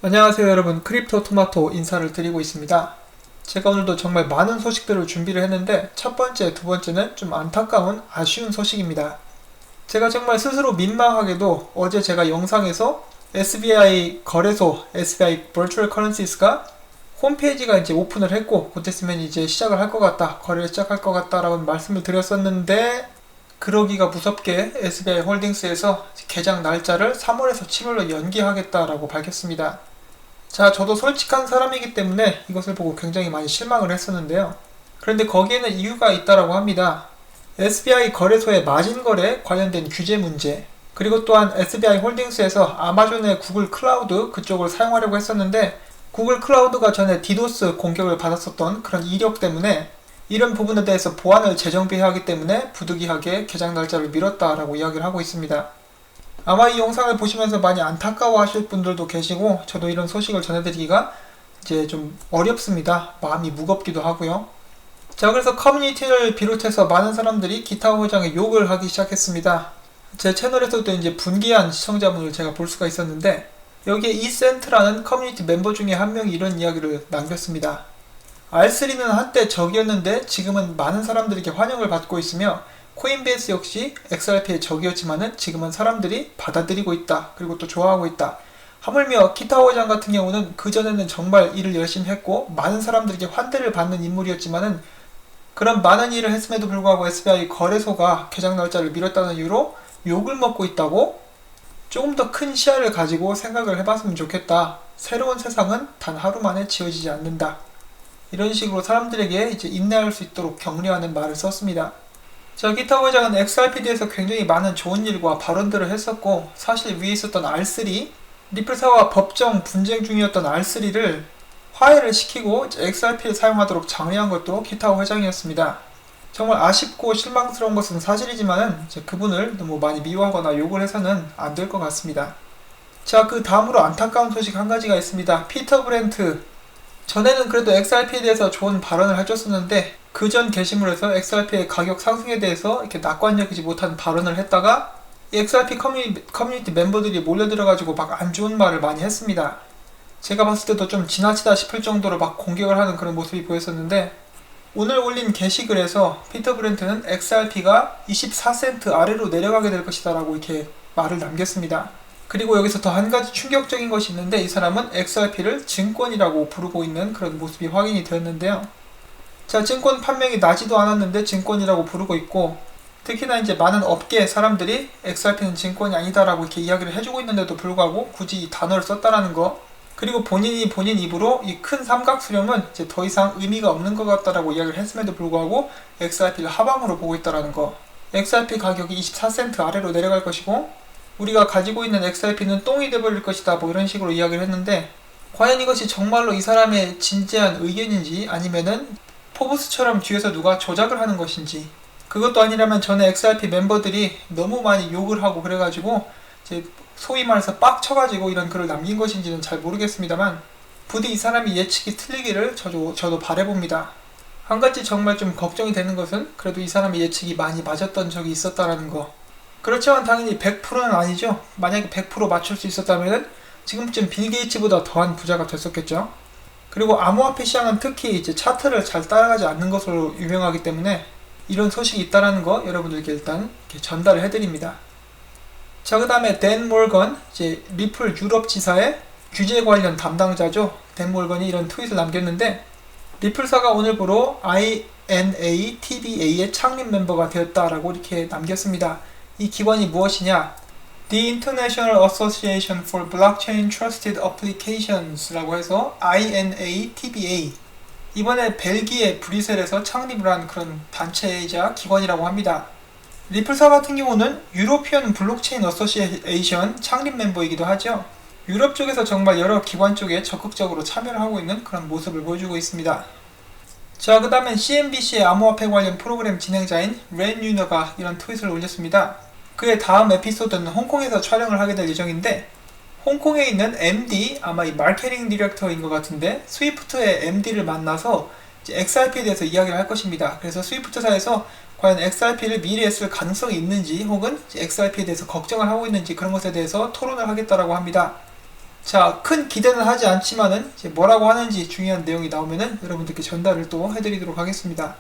안녕하세요 여러분, 크립토 토마토 인사를 드리고 있습니다. 제가 오늘도 정말 많은 소식들을 준비를 했는데 첫 번째, 두 번째는 좀 안타까운 아쉬운 소식입니다. 제가 정말 스스로 민망하게도 어제 제가 영상에서 SBI 거래소, SBI Virtual Currencies가 홈페이지가 이제 오픈을 했고 곧 있으면 이제 시작을 할 것 같다, 거래를 시작할 것 같다 라고 말씀을 드렸었는데, 그러기가 무섭게 SBI 홀딩스에서 개장 날짜를 3월에서 7월로 연기하겠다라고 밝혔습니다. 자, 저도 솔직한 사람이기 때문에 이것을 보고 굉장히 많이 실망을 했었는데요. 그런데 거기에는 이유가 있다라고 합니다. SBI 거래소의 마진거래 관련된 규제 문제, 그리고 또한 SBI 홀딩스에서 아마존의 구글 클라우드 그쪽을 사용하려고 했었는데 구글 클라우드가 전에 디도스 공격을 받았었던 그런 이력 때문에 이런 부분에 대해서 보안을 재정비해야 하기 때문에 부득이하게 개장 날짜를 미뤘다라고 이야기를 하고 있습니다. 아마 이 영상을 보시면서 많이 안타까워 하실 분들도 계시고 저도 이런 소식을 전해드리기가 이제 좀 어렵습니다. 마음이 무겁기도 하고요. 자, 그래서 커뮤니티를 비롯해서 많은 사람들이 기타오 회장의 욕을 하기 시작했습니다. 제 채널에서도 이제 분개한 시청자분을 제가 볼 수가 있었는데 여기에 이센트라는 커뮤니티 멤버 중에 한 명이 이런 이야기를 남겼습니다. R3는 한때 적이었는데 지금은 많은 사람들에게 환영을 받고 있으며 코인베이스 역시 XRP의 적이었지만은 지금은 사람들이 받아들이고 있다. 그리고 또 좋아하고 있다. 하물며 키타오 회장 같은 경우는 그전에는 정말 일을 열심히 했고 많은 사람들에게 환대를 받는 인물이었지만은 그런 많은 일을 했음에도 불구하고 SBI 거래소가 개장 날짜를 미뤘다는 이유로 욕을 먹고 있다고? 조금 더 큰 시야를 가지고 생각을 해봤으면 좋겠다. 새로운 세상은 단 하루 만에 지어지지 않는다. 이런 식으로 사람들에게 이제 인내할 수 있도록 격려하는 말을 썼습니다. 자, 키타오 회장은 XRPD에서 굉장히 많은 좋은 일과 발언들을 했었고 사실 위에 있었던 R3, 리플사와 법정 분쟁 중이었던 R3를 화해를 시키고 XRP를 사용하도록 장려한 것도 키타오 회장이었습니다. 정말 아쉽고 실망스러운 것은 사실이지만은 그분을 너무 많이 미워하거나 욕을 해서는 안 될 것 같습니다. 자, 그 다음으로 안타까운 소식 한 가지가 있습니다. 피터 브렌트. 전에는 그래도 XRP에 대해서 좋은 발언을 해줬었는데 그 전 게시물에서 XRP의 가격 상승에 대해서 이렇게 낙관적이지 못한 발언을 했다가 이 XRP 커뮤니티 멤버들이 몰려들어가지고 막 안 좋은 말을 많이 했습니다. 제가 봤을 때도 좀 지나치다 싶을 정도로 막 공격을 하는 그런 모습이 보였었는데 오늘 올린 게시글에서 피터 브렌트는 XRP가 24센트 아래로 내려가게 될 것이다 라고 이렇게 말을 남겼습니다. 그리고 여기서 더 한 가지 충격적인 것이 있는데 이 사람은 XRP를 증권이라고 부르고 있는 그런 모습이 확인이 되었는데요. 자, 증권 판명이 나지도 않았는데 증권이라고 부르고 있고 특히나 이제 많은 업계 사람들이 XRP는 증권이 아니다라고 이렇게 이야기를 해주고 있는데도 불구하고 굳이 이 단어를 썼다라는 거, 그리고 본인이 본인 입으로 이 큰 삼각 수렴은 이제 더 이상 의미가 없는 것 같다라고 이야기를 했음에도 불구하고 XRP를 하방으로 보고 있다라는 거, XRP 가격이 24센트 아래로 내려갈 것이고 우리가 가지고 있는 XRP는 똥이 돼버릴 것이다 뭐 이런 식으로 이야기를 했는데 과연 이것이 정말로 이 사람의 진지한 의견인지 아니면은 포브스처럼 뒤에서 누가 조작을 하는 것인지, 그것도 아니라면 전에 XRP 멤버들이 너무 많이 욕을 하고 그래가지고 이제 소위 말해서 빡쳐가지고 이런 글을 남긴 것인지는 잘 모르겠습니다만 부디 이 사람이 예측이 틀리기를 저도 바라봅니다. 한 가지 정말 좀 걱정이 되는 것은 그래도 이 사람의 예측이 많이 맞았던 적이 있었다라는 거. 그렇지만 당연히 100%는 아니죠. 만약에 100% 맞출 수 있었다면 지금쯤 빌 게이츠보다 더한 부자가 됐었겠죠. 그리고 암호화폐 시장은 특히 이제 차트를 잘 따라가지 않는 것으로 유명하기 때문에 이런 소식이 있다라는 거 여러분들께 일단 이렇게 전달을 해드립니다. 자, 그 다음에 댄 몰건, 이제 리플 유럽 지사의 규제 관련 담당자죠. 댄 몰건이 이런 트윗을 남겼는데 리플사가 오늘부로 INATBA의 창립 멤버가 되었다라고 이렇게 남겼습니다. 이 기관이 무엇이냐? The International Association for Blockchain Trusted Applications 라고 해서 INATBA, 이번에 벨기에 브뤼셀에서 창립을 한 그런 단체이자 기관이라고 합니다. 리플사 같은 경우는 유로피언 블록체인 어소시에이션 창립 멤버이기도 하죠. 유럽 쪽에서 정말 여러 기관 쪽에 적극적으로 참여를 하고 있는 그런 모습을 보여주고 있습니다. 자, 그 다음엔 CNBC의 암호화폐 관련 프로그램 진행자인 렌 유너가 이런 트윗을 올렸습니다. 그의 다음 에피소드는 홍콩에서 촬영을 하게 될 예정인데 홍콩에 있는 MD, 아마 이 마케팅 디렉터인 것 같은데 스위프트의 MD를 만나서 이제 XRP에 대해서 이야기를 할 것입니다. 그래서 스위프트사에서 과연 XRP를 미래에 쓸 가능성이 있는지 혹은 XRP에 대해서 걱정을 하고 있는지 그런 것에 대해서 토론을 하겠다라고 합니다. 자, 큰 기대는 하지 않지만은 이제 뭐라고 하는지 중요한 내용이 나오면은 여러분들께 전달을 또 해드리도록 하겠습니다.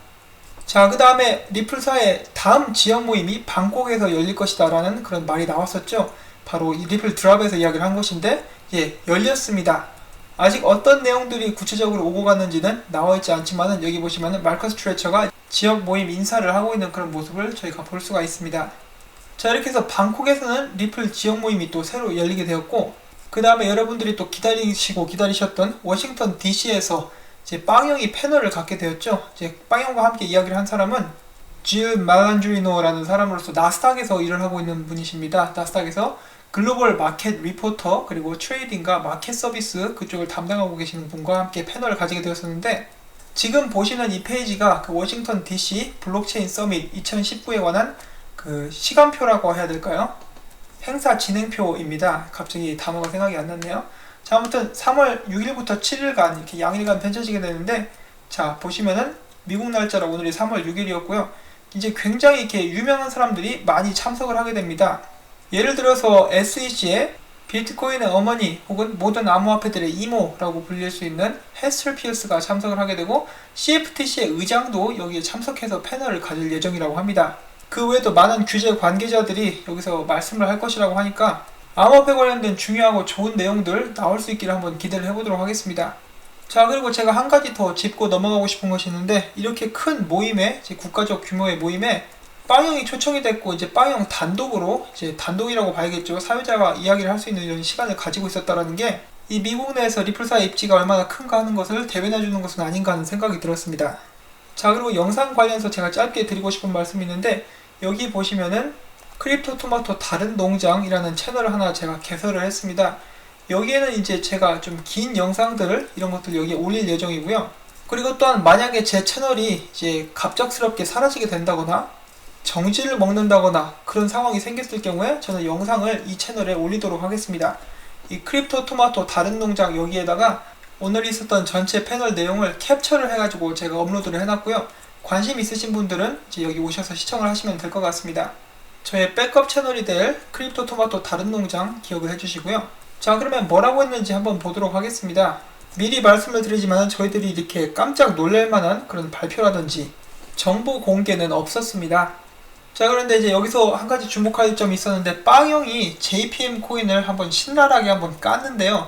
자, 그 다음에 리플사의 다음 지역 모임이 방콕에서 열릴 것이다 라는 그런 말이 나왔었죠. 바로 이 리플 드랍에서 이야기를 한 것인데, 예, 열렸습니다. 아직 어떤 내용들이 구체적으로 오고 갔는지는 나와있지 않지만은 여기 보시면은 마커스 트레처가 지역 모임 인사를 하고 있는 그런 모습을 저희가 볼 수가 있습니다. 자, 이렇게 해서 방콕에서는 리플 지역 모임이 또 새로 열리게 되었고, 그 다음에 여러분들이 또 기다리셨던 워싱턴 DC에서 이제 빵형이 패널을 갖게 되었죠. 이제 빵형과 함께 이야기를 한 사람은 질 말란주리노라는 사람으로서 나스닥에서 일을 하고 있는 분이십니다. 나스닥에서 글로벌 마켓 리포터 그리고 트레이딩과 마켓 서비스 그쪽을 담당하고 계시는 분과 함께 패널을 가지게 되었었는데, 지금 보시는 이 페이지가 그 워싱턴 DC 블록체인 서밋 2019에 관한 그 시간표라고 해야 될까요? 행사 진행표입니다. 갑자기 단어가 생각이 안 났네요. 자, 아무튼 3월 6일부터 7일간 이렇게 양일간 펼쳐지게 되는데, 자, 보시면은 미국 날짜로 오늘이 3월 6일이었고요. 이제 굉장히 이렇게 유명한 사람들이 많이 참석을 하게 됩니다. 예를 들어서 SEC의 비트코인의 어머니 혹은 모든 암호화폐들의 이모라고 불릴 수 있는 헤스터 피어스가 참석을 하게 되고, CFTC의 의장도 여기에 참석해서 패널을 가질 예정이라고 합니다. 그 외에도 많은 규제 관계자들이 여기서 말씀을 할 것이라고 하니까 암호화폐 관련된 중요하고 좋은 내용들 나올 수 있기를 한번 기대를 해보도록 하겠습니다. 자, 그리고 제가 한 가지 더 짚고 넘어가고 싶은 것이 있는데, 이렇게 큰 모임에, 국가적 규모의 모임에 빵형이 초청이 됐고, 이제 빵형 단독으로, 이제 단독이라고 봐야겠죠, 사회자와 이야기를 할 수 있는 이런 시간을 가지고 있었다라는 게 이 미국 내에서 리플사의 입지가 얼마나 큰가 하는 것을 대변해주는 것은 아닌가 하는 생각이 들었습니다. 자, 그리고 영상 관련해서 제가 짧게 드리고 싶은 말씀이 있는데, 여기 보시면은 크립토 토마토 다른 농장이라는 채널을 하나 제가 개설을 했습니다. 여기에는 이제 제가 좀 긴 영상들을 이런 것들 여기에 올릴 예정이고요. 그리고 또한 만약에 제 채널이 이제 갑작스럽게 사라지게 된다거나 정지를 먹는다거나 그런 상황이 생겼을 경우에 저는 영상을 이 채널에 올리도록 하겠습니다. 이 크립토 토마토 다른 농장 여기에다가 오늘 있었던 전체 패널 내용을 캡처를 해가지고 제가 업로드를 해놨고요. 관심 있으신 분들은 이제 여기 오셔서 시청을 하시면 될 것 같습니다. 저의 백업 채널이 될 크립토 토마토 다른 농장 기억을 해주시고요. 자, 그러면 뭐라고 했는지 한번 보도록 하겠습니다. 미리 말씀을 드리지만 저희들이 이렇게 깜짝 놀랄만한 그런 발표라든지 정보 공개는 없었습니다. 자, 그런데 이제 여기서 한 가지 주목할 점이 있었는데, 빵형이 JPM 코인을 한번 신랄하게 한번 깠는데요.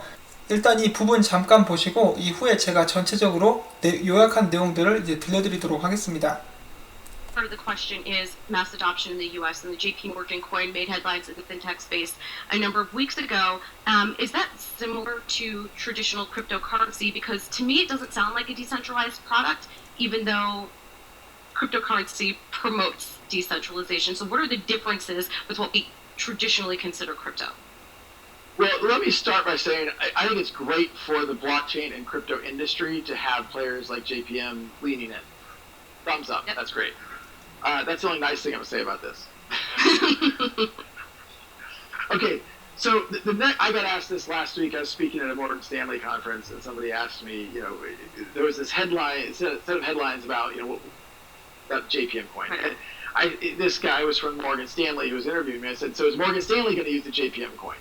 일단 이 부분 잠깐 보시고 이후에 제가 전체적으로 요약한 내용들을 이제 들려드리도록 하겠습니다. Part of the question is mass adoption in the U.S. and the J.P. Morgan coin made headlines in the fintech space a number of weeks ago. Is that similar to traditional cryptocurrency? Because to me, it doesn't sound like a decentralized product, even though cryptocurrency promotes decentralization. So, what are the differences with what we traditionally consider crypto? Well, let me start by saying I think it's great for the blockchain and crypto industry to have players like JPM leaning in. Thumbs up. Yep. That's great. That's the only nice thing I'm going to say about this. Okay, so I got asked this last week. I was speaking at a Morgan Stanley conference, and somebody asked me, there was this headline, set of headlines about, about JPM coin. Right. And this guy was from Morgan Stanley who was interviewing me. I said, so is Morgan Stanley going to use the JPM coin?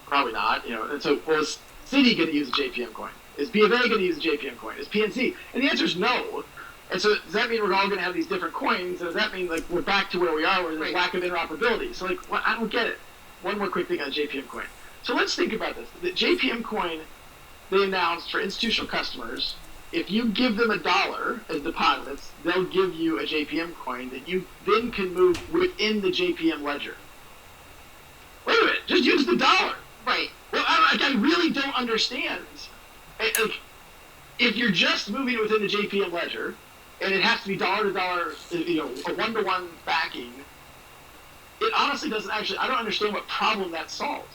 Probably not, And so, well, is Citi going to use the JPM coin? Is B of A going to use the JPM coin? Is PNC? And the answer is no. And so does that mean we're all going to have these different coins? And does that mean we're back to where we are, where there's lack of interoperability? So I don't get it. One more quick thing on JPM coin. So let's think about this. The JPM coin, they announced for institutional customers, if you give them $1 as deposits, they'll give you a JPM coin that you then can move within the JPM ledger. Wait a minute, just use the dollar. Right. Well, I really don't understand. If you're just moving within the JPM ledger, and it has to be dollar to dollar, a one-to-one backing, it honestly doesn't actually, I don't understand what problem that solves.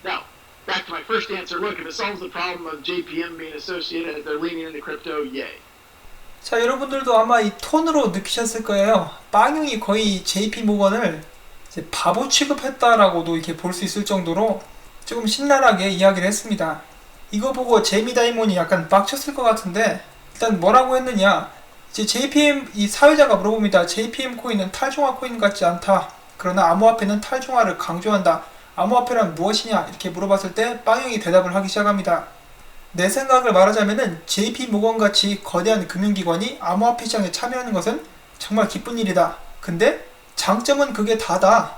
Now, back to my first answer, look, if it solves the problem of JPM being associated, if they're leaning into crypto, yay. 자, 여러분들도 아마 이 톤으로 느끼셨을 거예요. 빵형이 거의 JP 모건을 이제 바보 취급했다라고도 이렇게 볼 수 있을 정도로 조금 신랄하게 이야기를 했습니다. 이거 보고 제이미 다이몬이 약간 빡쳤을 것 같은데, 일단 뭐라고 했느냐, 이제 JPM 이 사회자가 물어봅니다. JPM 코인은 탈중화 코인 같지 않다. 그러나 암호화폐는 탈중화를 강조한다. 암호화폐란 무엇이냐 이렇게 물어봤을 때 빵형이 대답을 하기 시작합니다. 내 생각을 말하자면은 JP모건 같이 거대한 금융기관이 암호화폐 시장에 참여하는 것은 정말 기쁜 일이다. 근데 장점은 그게 다다.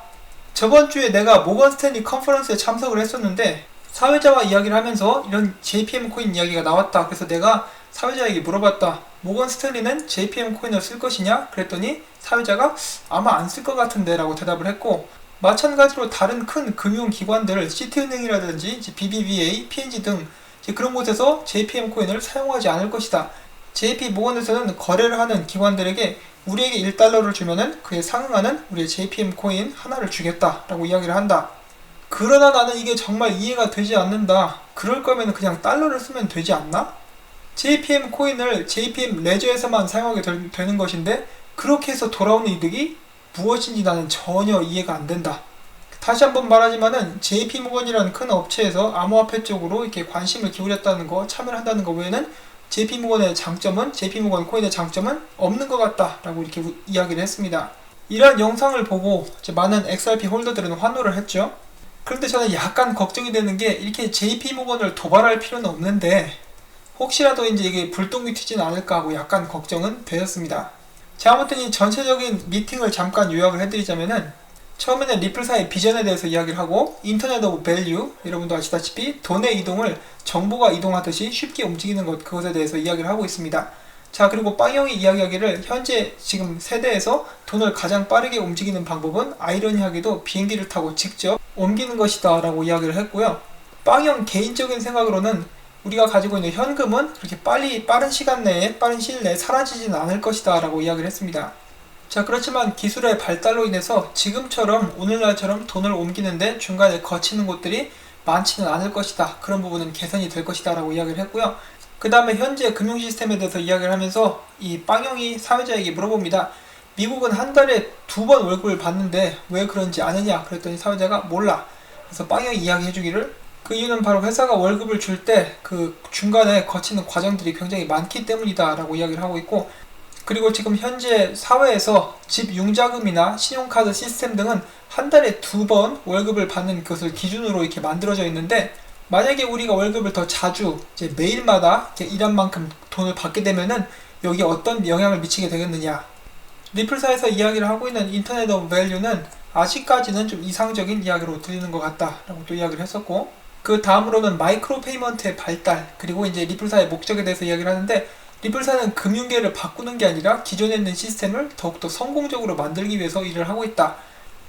저번 주에 내가 모건 스탠리 컨퍼런스에 참석을 했었는데 사회자와 이야기를 하면서 이런 JPM 코인 이야기가 나왔다. 그래서 내가 사회자에게 물어봤다. 모건 스탠리는 JPM 코인을 쓸 것이냐? 그랬더니 사회자가 아마 안 쓸 것 같은데 라고 대답을 했고, 마찬가지로 다른 큰 금융기관들 시티은행이라든지 BBVA, PNG 등 그런 곳에서 JPM 코인을 사용하지 않을 것이다. JP모건에서는 거래를 하는 기관들에게 우리에게 1달러를 주면은 그에 상응하는 우리의 JPM 코인 하나를 주겠다 라고 이야기를 한다. 그러나 나는 이게 정말 이해가 되지 않는다. 그럴 거면 그냥 달러를 쓰면 되지 않나? JPM 코인을 JPM 레저에서만 사용하게 되는 것인데 그렇게 해서 돌아오는 이득이 무엇인지 나는 전혀 이해가 안 된다. 다시 한번 말하지만은 JP모건이라는 큰 업체에서 암호화폐 쪽으로 이렇게 관심을 기울였다는 거, 참여를 한다는 거 외에는 JP모건의 장점은, JP모건 코인의 장점은 없는 것 같다 라고 이렇게 이야기를 했습니다. 이러한 영상을 보고 많은 XRP 홀더들은 환호를 했죠. 그런데 저는 약간 걱정이 되는 게 이렇게 JP모건을 도발할 필요는 없는데 혹시라도 이게 불똥이 튀진 않을까 하고 약간 걱정은 되었습니다. 자, 아무튼 이 전체적인 미팅을 잠깐 요약을 해드리자면은 처음에는 리플사의 비전에 대해서 이야기를 하고 인터넷 오브 밸류, 여러분도 아시다시피 돈의 이동을 정보가 이동하듯이 쉽게 움직이는 것, 그것에 대해서 이야기를 하고 있습니다. 자, 그리고 빵형이 이야기하기를 현재 지금 세대에서 돈을 가장 빠르게 움직이는 방법은 아이러니하게도 비행기를 타고 직접 옮기는 것이다 라고 이야기를 했고요. 빵형 개인적인 생각으로는 우리가 가지고 있는 현금은 그렇게 빠른 시간 내에, 빠른 시일 내에 사라지지는 않을 것이다 라고 이야기를 했습니다. 자, 그렇지만 기술의 발달로 인해서 지금처럼 오늘날처럼 돈을 옮기는데 중간에 거치는 곳들이 많지는 않을 것이다. 그런 부분은 개선이 될 것이다 라고 이야기를 했고요. 그 다음에 현재 금융 시스템에 대해서 이야기를 하면서 이 빵형이 사회자에게 물어봅니다. 미국은 한 달에 2번 월급을 받는데 왜 그런지 아느냐? 그랬더니 사회자가 몰라. 그래서 빵형이 이야기해주기를 그 이유는 바로 회사가 월급을 줄 때 그 중간에 거치는 과정들이 굉장히 많기 때문이다 라고 이야기를 하고 있고, 그리고 지금 현재 사회에서 집 융자금이나 신용카드 시스템 등은 한 달에 2번 월급을 받는 것을 기준으로 이렇게 만들어져 있는데, 만약에 우리가 월급을 더 자주 매일마다 일한 만큼 돈을 받게 되면은 여기에 어떤 영향을 미치게 되겠느냐. 리플사에서 이야기를 하고 있는 인터넷 오브 밸류는 아직까지는 좀 이상적인 이야기로 들리는 것 같다 라고 또 이야기를 했었고, 그 다음으로는 마이크로 페이먼트의 발달, 그리고 이제 리플사의 목적에 대해서 이야기를 하는데, 리플사는 금융계를 바꾸는 게 아니라 기존에 있는 시스템을 더욱더 성공적으로 만들기 위해서 일을 하고 있다.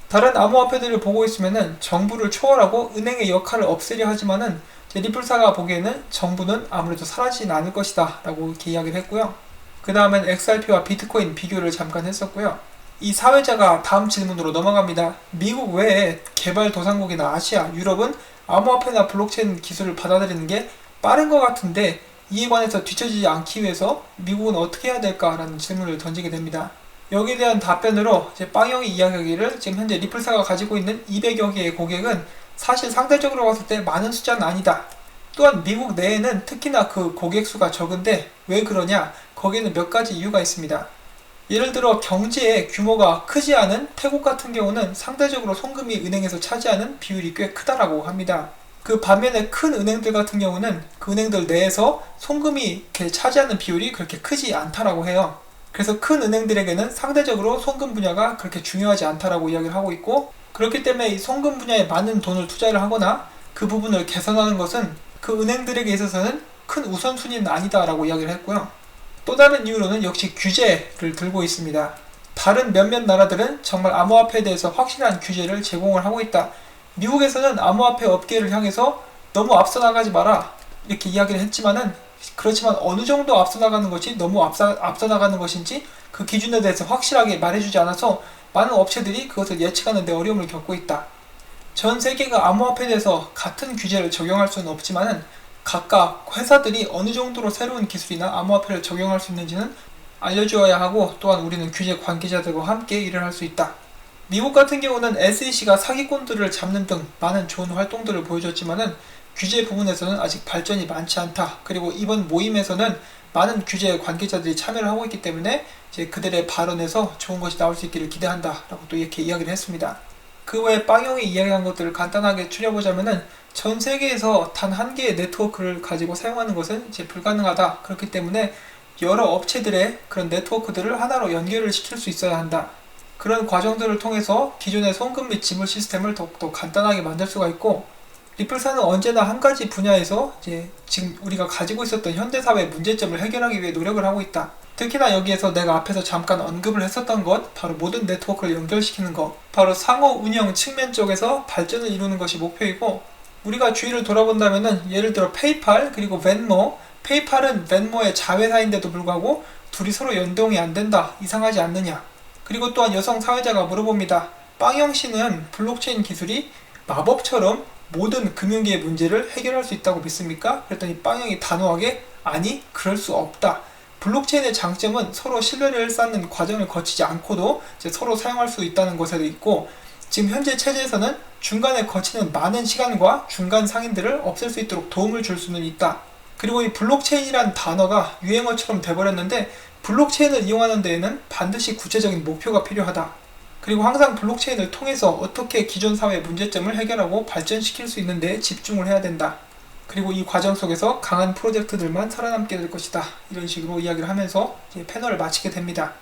다른 암호화폐들을 보고 있으면은 정부를 초월하고 은행의 역할을 없애려 하지만은 리플사가 보기에는 정부는 아무래도 사라지진 않을 것이다 라고 이렇게 이야기를 했고요. 그 다음엔 XRP와 비트코인 비교를 잠깐 했었고요. 이 사회자가 다음 질문으로 넘어갑니다. 미국 외에 개발도상국이나 아시아, 유럽은 암호화폐나 블록체인 기술을 받아들이는 게 빠른 것 같은데 이에 관해서 뒤처지지 않기 위해서 미국은 어떻게 해야 될까라는 질문을 던지게 됩니다. 여기에 대한 답변으로 빵형이 이야기하기를 지금 현재 리플사가 가지고 있는 200여 개의 고객은 사실 상대적으로 봤을 때 많은 숫자는 아니다. 또한 미국 내에는 특히나 그 고객 수가 적은데 왜 그러냐? 거기에는 몇 가지 이유가 있습니다. 예를 들어 경제의 규모가 크지 않은 태국 같은 경우는 상대적으로 송금이 은행에서 차지하는 비율이 꽤 크다라고 합니다. 그 반면에 큰 은행들 같은 경우는 그 은행들 내에서 송금이 이렇게 차지하는 비율이 그렇게 크지 않다라고 해요. 그래서 큰 은행들에게는 상대적으로 송금 분야가 그렇게 중요하지 않다라고 이야기를 하고 있고, 그렇기 때문에 이 송금 분야에 많은 돈을 투자를 하거나 그 부분을 개선하는 것은 그 은행들에게 있어서는 큰 우선순위는 아니다라고 이야기를 했고요. 또 다른 이유로는 역시 규제를 들고 있습니다. 다른 몇몇 나라들은 정말 암호화폐에 대해서 확실한 규제를 제공을 하고 있다. 미국에서는 암호화폐 업계를 향해서 너무 앞서 나가지 마라 이렇게 이야기를 했지만은, 그렇지만 어느 정도 앞서 나가는 것이 너무 앞서 나가는 것인지 그 기준에 대해서 확실하게 말해주지 않아서 많은 업체들이 그것을 예측하는 데 어려움을 겪고 있다. 전 세계가 암호화폐에 대해서 같은 규제를 적용할 수는 없지만은 각각 회사들이 어느 정도로 새로운 기술이나 암호화폐를 적용할 수 있는지는 알려주어야 하고, 또한 우리는 규제 관계자들과 함께 일을 할 수 있다. 미국 같은 경우는 SEC가 사기꾼들을 잡는 등 많은 좋은 활동들을 보여줬지만은 규제 부분에서는 아직 발전이 많지 않다. 그리고 이번 모임에서는 많은 규제 관계자들이 참여를 하고 있기 때문에 이제 그들의 발언에서 좋은 것이 나올 수 있기를 기대한다 라고 또 이렇게 이야기를 했습니다. 그 외에 빵형이 이야기한 것들을 간단하게 추려보자면은 전 세계에서 단 한 개의 네트워크를 가지고 사용하는 것은 이제 불가능하다. 그렇기 때문에 여러 업체들의 그런 네트워크들을 하나로 연결을 시킬 수 있어야 한다. 그런 과정들을 통해서 기존의 송금 및 지불 시스템을 더욱더 간단하게 만들 수가 있고, 리플사는 언제나 한 가지 분야에서 이제 지금 우리가 가지고 있었던 현대사회의 문제점을 해결하기 위해 노력을 하고 있다. 특히나 여기에서 내가 앞에서 잠깐 언급을 했었던 것, 바로 모든 네트워크를 연결시키는 것, 바로 상호 운영 측면 쪽에서 발전을 이루는 것이 목표이고, 우리가 주위를 돌아본다면은 예를 들어 페이팔 그리고 벤모, 페이팔은 벤모의 자회사인데도 불구하고 둘이 서로 연동이 안 된다. 이상하지 않느냐. 그리고 또한 여성 사회자가 물어봅니다. 빵영 씨는 블록체인 기술이 마법처럼 모든 금융계의 문제를 해결할 수 있다고 믿습니까? 그랬더니 빵영이 단호하게 아니, 그럴 수 없다. 블록체인의 장점은 서로 신뢰를 쌓는 과정을 거치지 않고도 이제 서로 사용할 수 있다는 것에도 있고, 지금 현재 체제에서는 중간에 거치는 많은 시간과 중간 상인들을 없앨 수 있도록 도움을 줄 수는 있다. 그리고 이 블록체인이란 단어가 유행어처럼 돼버렸는데, 블록체인을 이용하는 데에는 반드시 구체적인 목표가 필요하다. 그리고 항상 블록체인을 통해서 어떻게 기존 사회의 문제점을 해결하고 발전시킬 수 있는 데 집중을 해야 된다. 그리고 이 과정 속에서 강한 프로젝트들만 살아남게 될 것이다. 이런 식으로 이야기를 하면서 이제 패널을 마치게 됩니다.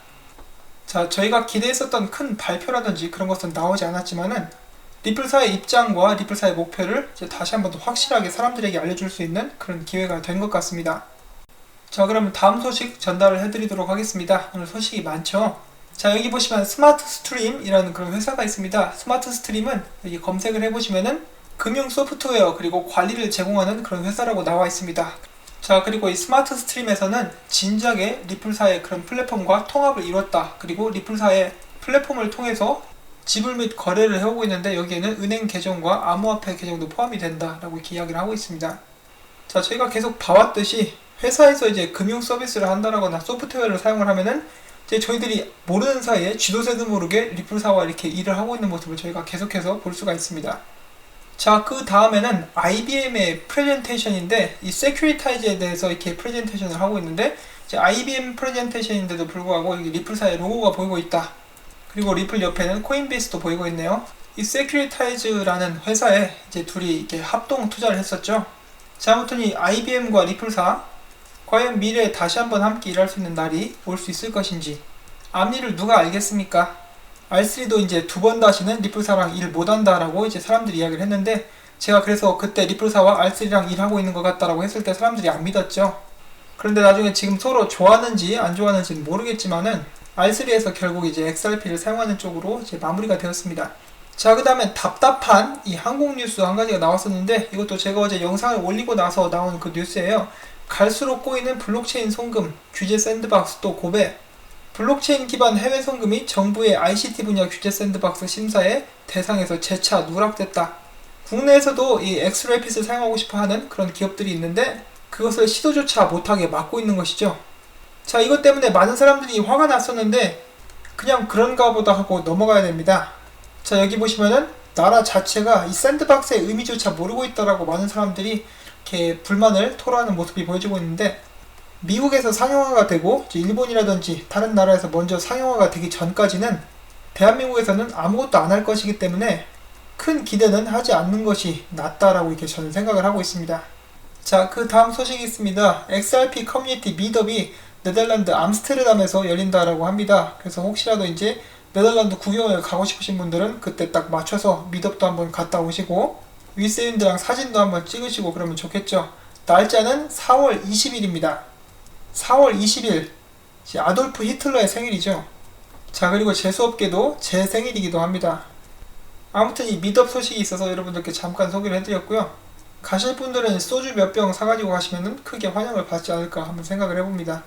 자, 저희가 기대했었던 큰 발표라든지 그런 것은 나오지 않았지만은 리플사의 입장과 리플사의 목표를 이제 다시 한번 더 확실하게 사람들에게 알려줄 수 있는 그런 기회가 된 것 같습니다. 자, 그러면 다음 소식 전달을 해드리도록 하겠습니다. 오늘 소식이 많죠? 자, 여기 보시면 스마트 스트림이라는 그런 회사가 있습니다. 스마트 스트림은 여기 검색을 해보시면은 금융 소프트웨어 그리고 관리를 제공하는 그런 회사라고 나와 있습니다. 자, 그리고 이 스마트 스트림에서는 진작에 리플사의 그런 플랫폼과 통합을 이뤘다. 그리고 리플사의 플랫폼을 통해서 지불 및 거래를 해오고 있는데, 여기에는 은행 계정과 암호화폐 계정도 포함이 된다라고 이렇게 이야기를 하고 있습니다. 자, 저희가 계속 봐왔듯이 회사에서 이제 금융 서비스를 한다거나 소프트웨어를 사용을 하면은 이제 저희들이 모르는 사이에 쥐도 새도 모르게 리플사와 이렇게 일을 하고 있는 모습을 저희가 계속해서 볼 수가 있습니다. 자, 그 다음에는 IBM의 프레젠테이션인데, 이 세큐리타이즈에 대해서 이렇게 프레젠테이션을 하고 있는데, 이제 IBM 프레젠테이션인데도 불구하고 여기 리플사의 로고가 보이고 있다. 그리고 리플 옆에는 코인베이스도 보이고 있네요. 이 세큐리타이즈라는 회사에 이제 둘이 이렇게 합동 투자를 했었죠. 자, 아무튼 이 IBM과 리플사, 과연 미래에 다시 한번 함께 일할 수 있는 날이 올 수 있을 것인지, 앞일을 누가 알겠습니까? R3도 이제 두 번 다시는 리플사랑 일 못한다라고 이제 사람들이 이야기를 했는데, 제가 그래서 그때 리플사와 R3랑 일하고 있는 것 같다라고 했을 때 사람들이 안 믿었죠. 그런데 나중에 지금 서로 좋아하는지 안 좋아하는지는 모르겠지만은 R3에서 결국 이제 XRP를 사용하는 쪽으로 이제 마무리가 되었습니다. 자, 그 다음에 답답한 이 한국 뉴스 한 가지가 나왔었는데, 이것도 제가 어제 영상을 올리고 나서 나온 그 뉴스예요. 갈수록 꼬이는 블록체인 송금, 규제 샌드박스 또 고배. 블록체인 기반 해외 송금이 정부의 ICT 분야 규제 샌드박스 심사에 대상에서 재차 누락됐다. 국내에서도 이 엑스래핏을 사용하고 싶어 하는 그런 기업들이 있는데, 그것을 시도조차 못하게 막고 있는 것이죠. 자, 이것 때문에 많은 사람들이 화가 났었는데, 그냥 그런가 보다 하고 넘어가야 됩니다. 자, 여기 보시면은 나라 자체가 이 샌드박스의 의미조차 모르고 있다라고 많은 사람들이 이렇게 불만을 토로하는 모습이 보여지고 있는데, 미국에서 상용화가 되고 일본이라든지 다른 나라에서 먼저 상용화가 되기 전까지는 대한민국에서는 아무것도 안 할 것이기 때문에 큰 기대는 하지 않는 것이 낫다라고 이렇게 저는 생각을 하고 있습니다. 자, 그 다음 소식이 있습니다. XRP 커뮤니티 미더비 네덜란드 암스테르담에서 열린다라고 합니다. 그래서 혹시라도 이제 네덜란드 구경을 가고 싶으신 분들은 그때 딱 맞춰서 미더도 한번 갔다 오시고 윗세윤들랑 사진도 한번 찍으시고 그러면 좋겠죠. 날짜는 4월 20일입니다. 4월 20일 아돌프 히틀러의 생일이죠. 자, 그리고 재수없게도 제 생일이기도 합니다. 아무튼 이 미덥 소식이 있어서 여러분들께 잠깐 소개를 해드렸고요. 가실 분들은 소주 몇 병 사가지고 가시면 크게 환영을 받지 않을까 한번 생각을 해봅니다.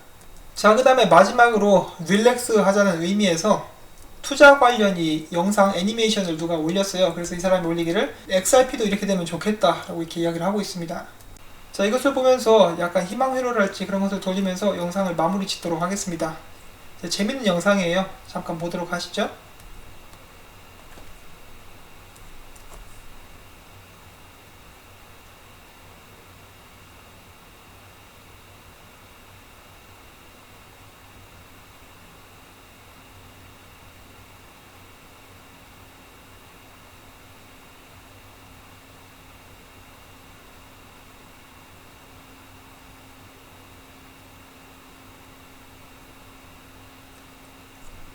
자, 그 다음에 마지막으로 릴렉스 하자는 의미에서 투자 관련 이 영상 애니메이션을 누가 올렸어요. 그래서 이 사람이 올리기를 XRP도 이렇게 되면 좋겠다 라고 이렇게 이야기를 하고 있습니다. 자, 이것을 보면서 약간 희망 회로랄지 그런 것을 돌리면서 영상을 마무리 짓도록 하겠습니다. 재밌는 영상이에요. 잠깐 보도록 하시죠.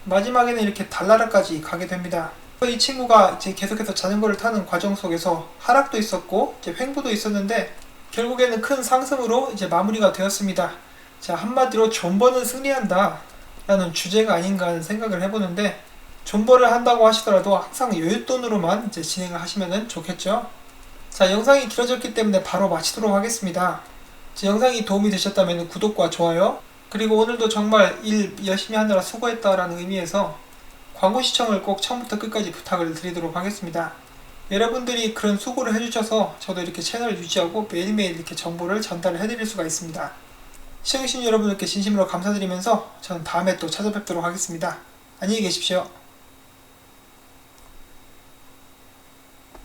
마지막에는 이렇게 달나라까지 가게 됩니다. 이 친구가 이제 계속해서 자전거를 타는 과정 속에서 하락도 있었고 이제 횡보도 있었는데 결국에는 큰 상승으로 이제 마무리가 되었습니다. 자, 한마디로 존버는 승리한다 라는 주제가 아닌가 하는 생각을 해보는데, 존버를 한다고 하시더라도 항상 여윳돈으로만 이제 진행을 하시면 좋겠죠. 자, 영상이 길어졌기 때문에 바로 마치도록 하겠습니다. 영상이 도움이 되셨다면 구독과 좋아요, 그리고 오늘도 정말 일 열심히 하느라 수고했다라는 의미에서 광고 시청을 꼭 처음부터 끝까지 부탁을 드리도록 하겠습니다. 여러분들이 그런 수고를 해주셔서 저도 이렇게 채널을 유지하고 매일매일 이렇게 정보를 전달을 해드릴 수가 있습니다. 시청해주신 여러분들께 진심으로 감사드리면서 저는 다음에 또 찾아뵙도록 하겠습니다. 안녕히 계십시오.